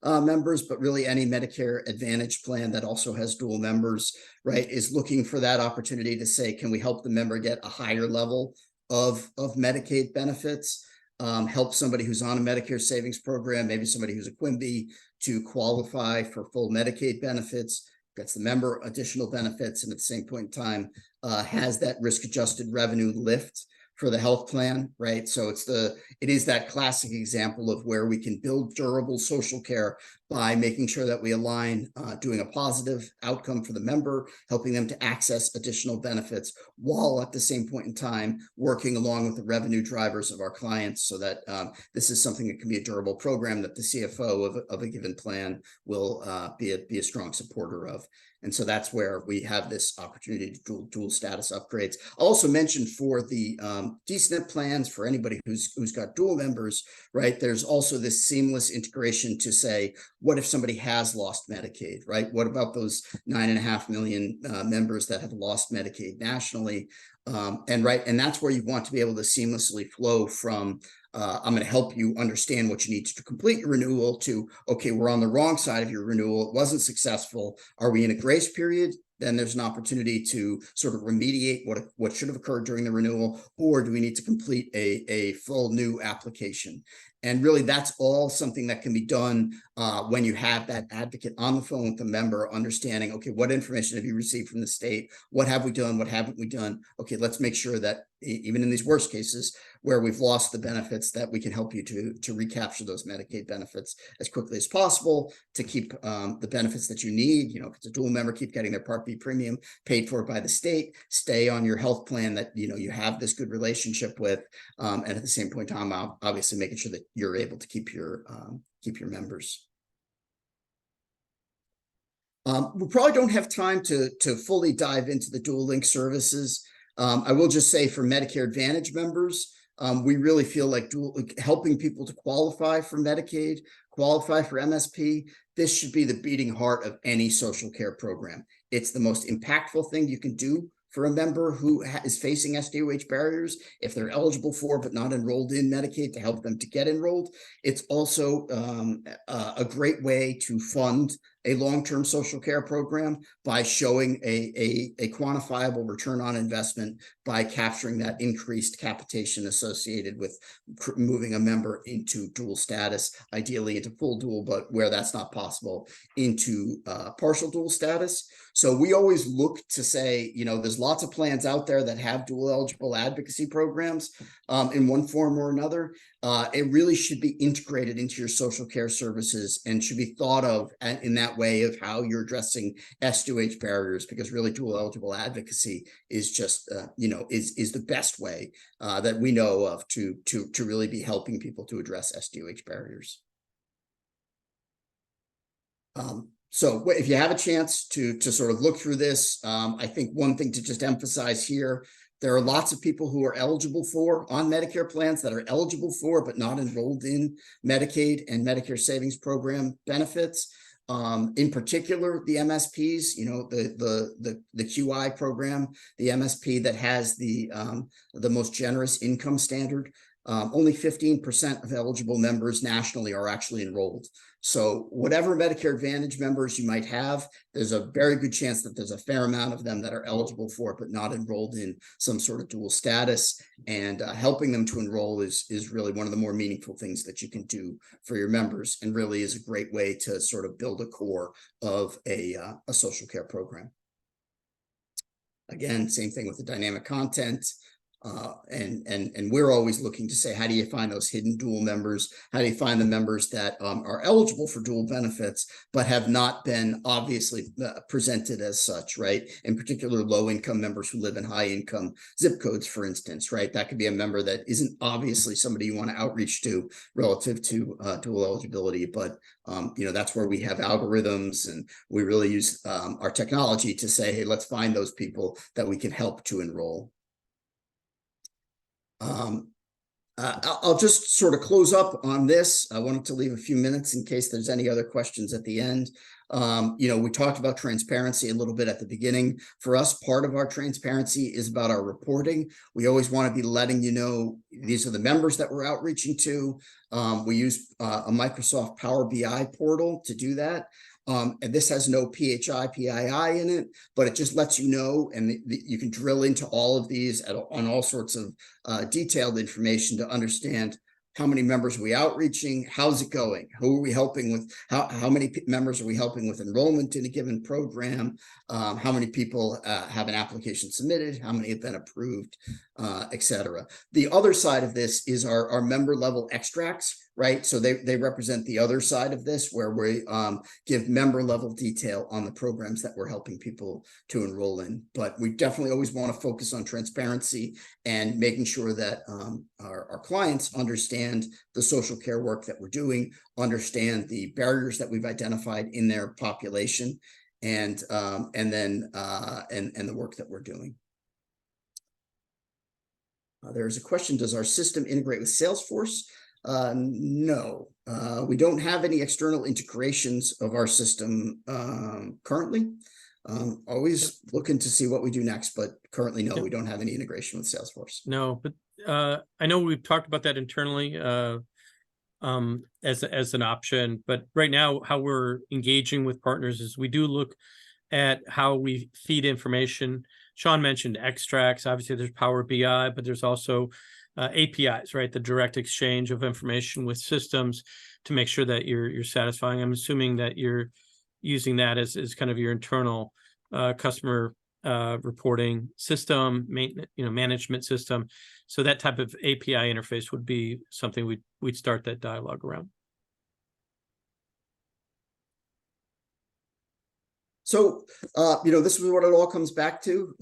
members, but really any Medicare Advantage plan that also has dual members, right, is looking for that opportunity to say, can we help the member get a higher level of Medicaid benefits? Help somebody who's on a Medicare savings program, maybe somebody who's a QIMBY, to qualify for full Medicaid benefits. gets the member additional benefits, and at the same point in time, has that risk-adjusted revenue lift for the health plan, right? So it is that classic example of where we can build durable social care by making sure that we align doing a positive outcome for the member, helping them to access additional benefits, while at the same point in time working along with the revenue drivers of our clients, so that this is something that can be a durable program that the CFO of a given plan will be a strong supporter of. And so that's where we have this opportunity to do dual status upgrades. I'll also mention for the DSNP plans, for anybody who's got dual members, right? There's also this seamless integration to say, what if somebody has lost Medicaid, right? What about those 9.5 million members that have lost Medicaid nationally? And that's where you want to be able to seamlessly flow from I'm going to help you understand what you need to complete your renewal to, okay, we're on the wrong side of your renewal. It wasn't successful. Are we in a grace period? Then there's an opportunity to sort of remediate what should have occurred during the renewal, or do we need to complete a full new application? And really, that's all something that can be done when you have that advocate on the phone with the member, understanding, okay, what information have you received from the state? What have we done? What haven't we done? Okay, let's make sure that even in these worst cases where we've lost the benefits, that we can help you to recapture those Medicaid benefits as quickly as possible, to keep the benefits that you need. You know, if it's a dual member, keep getting their Part B premium paid for by the state, stay on your health plan that, you know, you have this good relationship with, and at the same point in time, obviously making sure that you're able to keep your members. We probably don't have time to fully dive into the BeneLynk services. I will just say, for Medicare Advantage members, we really feel like helping people to qualify for Medicaid, qualify for MSP, this should be the beating heart of any social care program. It's the most impactful thing you can do for a member who is facing SDoH barriers, if they're eligible for but not enrolled in Medicaid, to help them to get enrolled. It's also a great way to fund a long-term social care program by showing a quantifiable return on investment by capturing that increased capitation associated with moving a member into dual status, ideally into full dual, but where that's not possible, into partial dual status. So we always look to say, you know, there's lots of plans out there that have dual eligible advocacy programs in one form or another. It really should be integrated into your social care services and should be thought of in that way of how you're addressing SDoH barriers, because really dual eligible advocacy is just, you know, is the best way that we know of to really be helping people to address SDoH barriers. So if you have a chance to sort of look through this, I think one thing to just emphasize here, there are lots of people who are eligible for on Medicare plans that are eligible for but not enrolled in Medicaid and Medicare Savings Program benefits. In particular, the MSPs, you know, the QI program, the MSP that has the most generous income standard. Only 15% of eligible members nationally are actually enrolled. So whatever Medicare Advantage members you might have, there's a very good chance that there's a fair amount of them that are eligible for it, but not enrolled in some sort of dual status. And helping them to enroll is really one of the more meaningful things that you can do for your members, and really is a great way to sort of build a core of a social care program. Again, same thing with the dynamic content. And we're always looking to say, how do you find those hidden dual members? How do you find the members that are eligible for dual benefits, but have not been obviously presented as such, right? In particular, low income members who live in high income zip codes, for instance, right? That could be a member that isn't obviously somebody you want to outreach to relative to dual eligibility, but you know, that's where we have algorithms, and we really use our technology to say, hey, let's find those people that we can help to enroll. I'll just sort of close up on this. I wanted to leave a few minutes in case there's any other questions at the end. You know, we talked about transparency a little bit at the beginning. For us, part of our transparency is about our reporting. We always want to be letting you know, these are the members that we're outreaching to. We use a Microsoft Power BI portal to do that. And this has no PHI, PII in it, but it just lets you know, and you can drill into all of these on all sorts of detailed information to understand how many members are we outreaching, how's it going, who are we helping with, how many members are we helping with enrollment in a given program, how many people have an application submitted, how many have been approved, etc. The other side of this is our member level extracts, right? So they represent the other side of this, where we give member level detail on the programs that we're helping people to enroll in. But we definitely always want to focus on transparency and making sure that our clients understand the social care work that we're doing, understand the barriers that we've identified in their population, and the work that we're doing. There's a question: does our system integrate with Salesforce? No, we don't have any external integrations of our system currently. Always looking to see what we do next, but currently, no, we don't have any integration with Salesforce. No, but I know we've talked about that internally as an option, but right now how we're engaging with partners is we do look at how we feed information. Sean mentioned extracts. Obviously, there's Power BI, but there's also APIs, right? The direct exchange of information with systems to make sure that you're satisfying. I'm assuming that you're using that as kind of your internal customer reporting system, management system. So that type of API interface would be something we'd start that dialogue around. So, this is what it all comes back to.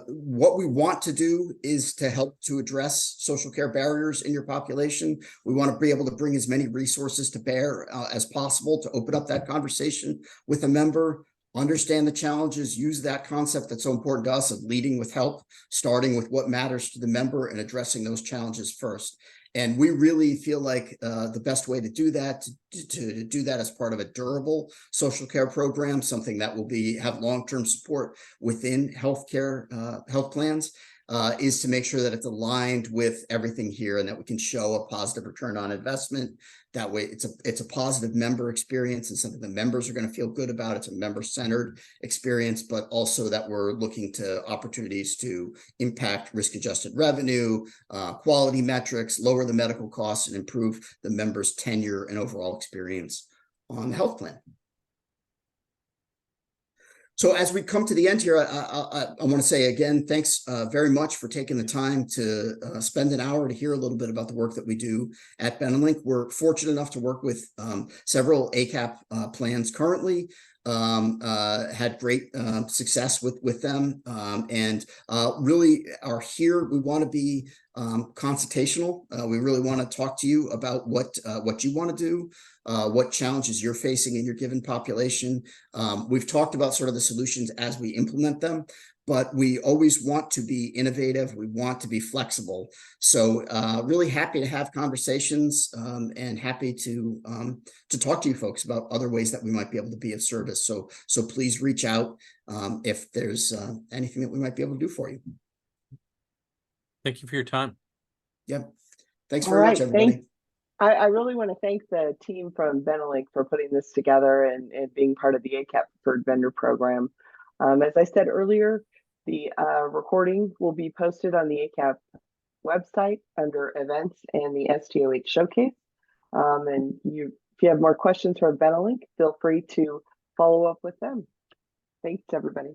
What we want to do is to help to address social care barriers in your population. We want to be able to bring as many resources to bear as possible to open up that conversation with a member, understand the challenges, use that concept that's so important to us of leading with help, starting with what matters to the member and addressing those challenges first. And we really feel like the best way to do that, to do that as part of a durable social care program, something that will have long-term support within healthcare health plans, is to make sure that it's aligned with everything here and that we can show a positive return on investment. That way it's a positive member experience and something the members are going to feel good about. It's a member-centered experience, but also that we're looking to opportunities to impact risk-adjusted revenue, quality metrics, lower the medical costs, and improve the members' tenure and overall experience on the health plan. So as we come to the end here, I want to say again, thanks very much for taking the time to spend an hour to hear a little bit about the work that we do at BeneLynk. We're fortunate enough to work with several ACAP plans currently, had great success with them, and really are here. We want to be consultational. We really want to talk to you about what you want to do, what challenges you're facing in your given population. We've talked about sort of the solutions as we implement them, but we always want to be innovative. We want to be flexible. So really happy to have conversations and happy to talk to you folks about other ways that we might be able to be of service. So please reach out if there's anything that we might be able to do for you. Thank you for your time. Yep. Thanks very much, everybody. I really want to thank the team from BeneLynk for putting this together and being part of the ACAP Preferred Vendor Program. As I said earlier, the recording will be posted on the ACAP website under events and the SDoH showcase. And if you have more questions for BeneLynk, feel free to follow up with them. Thanks, everybody.